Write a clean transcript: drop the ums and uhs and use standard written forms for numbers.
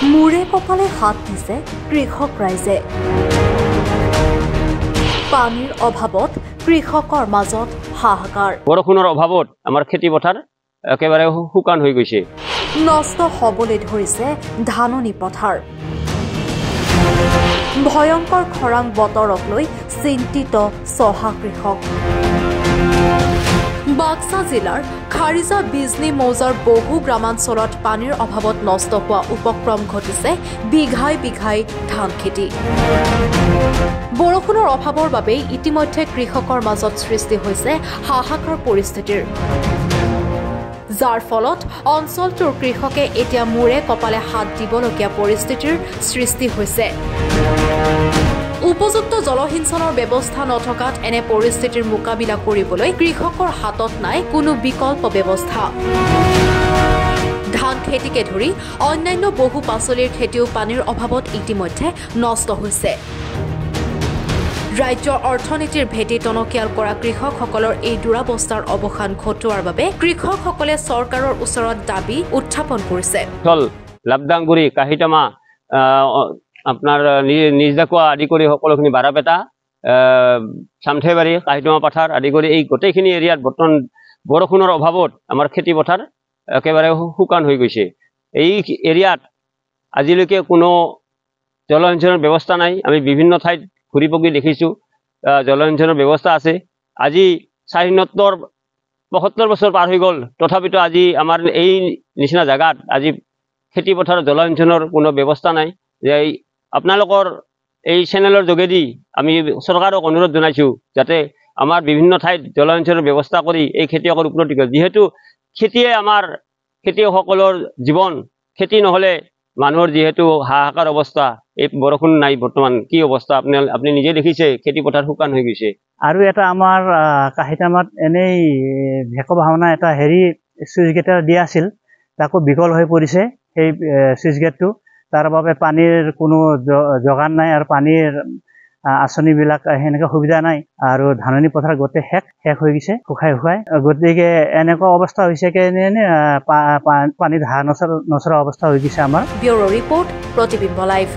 মূৰে কপালে হাত দিছে কৃষক ৰাইজে। পানীৰ অভাৱত কৃষকৰ মাজত হাহাকাৰ। বৰষুণৰ অভাৱত আমাৰ খেতি পথাৰ একেবাৰে শুকান হৈ গৈছে। নষ্ট হ'বলৈ ধৰিছে ধাননি পথাৰ। ভয়ংকৰ খৰাং বতৰক লৈ চিন্তিত চহা কৃষক। বাক্সা জিলাৰ খাৰিজা বিজনী মৌজাৰ বহু গ্ৰামাঞ্চলত পানীৰ অভাৱত নষ্ট হোৱা উপক্ৰম ঘটিছে বিঘাই বিঘাই ধান খেতি। বৰষুণৰ অভাৱৰ বাবেই ইতিমধ্যে কৃষকৰ মাজত সৃষ্টি হৈছে হাহাকাৰ পৰিস্থিতিৰ, যাৰ ফলত অঞ্চলটোৰ কৃষকে এতিয়া মূৰে কপালে হাত দিবলগীয়া পৰিস্থিতিৰ সৃষ্টি হৈছে। উপযুক্ত জলসিঞ্চনৰ ব্যৱস্থা নথকাত এনে পৰিস্থিতিৰ মোকাবিলা কৰিবলৈ কৃষকৰ হাতত নাই কোনো বিকল্প ব্যৱস্থা। ধান খেতিকে ধৰি অন্যান্য বহু পাচলিৰ খেতিও পানীৰ অভাৱত ইতিমধ্যে নষ্ট হৈছে। ৰাজ্যৰ অৰ্থনীতিৰ ভেটি টনকিয়াল কৰা কৃষকসকলৰ এই দুৰাৱস্থাৰ অৱসান ঘটোৱাৰ বাবে কৃষকসকলে চৰকাৰৰ ওচৰত দাবী উত্থাপন কৰিছে। লাবদাংগুৰি, কাহিটামা, আপোনাৰ নিজদাকুৱা আদি কৰি সকলোখিনি বাৰাপেটা, চামঠেবাৰী, কাহিটামা পাথাৰ আদি কৰি এই গোটেইখিনি এৰিয়াত বৰ্তমান বৰষুণৰ অভাৱত আমাৰ খেতি পথাৰ একেবাৰে শুকান হৈ গৈছে। এই এৰিয়াত আজিলৈকে কোনো জলসিঞ্চনৰ ব্যৱস্থা নাই। আমি বিভিন্ন ঠাইত ঘূৰি পকি দেখিছোঁ জলসিঞ্চনৰ ব্যৱস্থা আছে। আজি স্বাধীনোত্তৰ ৭৫ বছৰ পাৰ হৈ গ'ল, তথাপিতো আজি আমাৰ এই নিচিনা জেগাত আজি খেতি পথাৰত জলসিঞ্চনৰ কোনো ব্যৱস্থা নাই। যে আপোনালোকৰ এই চেনেলৰ যোগেদি আমি চৰকাৰক অনুৰোধ জনাইছোঁ যাতে আমাৰ বিভিন্ন ঠাইত জলসিঞ্চনৰ ব্যৱস্থা কৰি এই খেতিয়কৰ উপলব্ধি কৰে। যিহেতু খেতিয়ে আমাৰ খেতিয়কসকলৰ জীৱন, খেতি নহ'লে মানুহৰ যিহেতু হাহাকাৰ অৱস্থা, এই বৰষুণ নাই বৰ্তমান কি অৱস্থা আপুনি নিজে দেখিছে, খেতি পথাৰ শুকান হৈ গৈছে। আৰু এটা আমাৰ কাহিটামাত এনেই ভেক ভাওনা এটা চুইচ গেট দিয়া আছিল, তাকো বিকল হৈ পৰিছে সেই চুইচ গেটটো। তাৰ বাবে পানীৰ কোনো যোগান নাই আৰু পানীৰ আঁচনিবিলাক সেনেকৈ সুবিধা নাই। আৰু ধাননি পথাৰ গোটেই শেষ হৈ গৈছে, শুকাই। গতিকে এনেকুৱা অৱস্থা হৈছে পানী ধাৰ নচৰা অৱস্থা হৈ গৈছে আমাৰ। ব্যুৰো ৰিপৰ্ট, প্ৰতিবিম্ব লাইভ।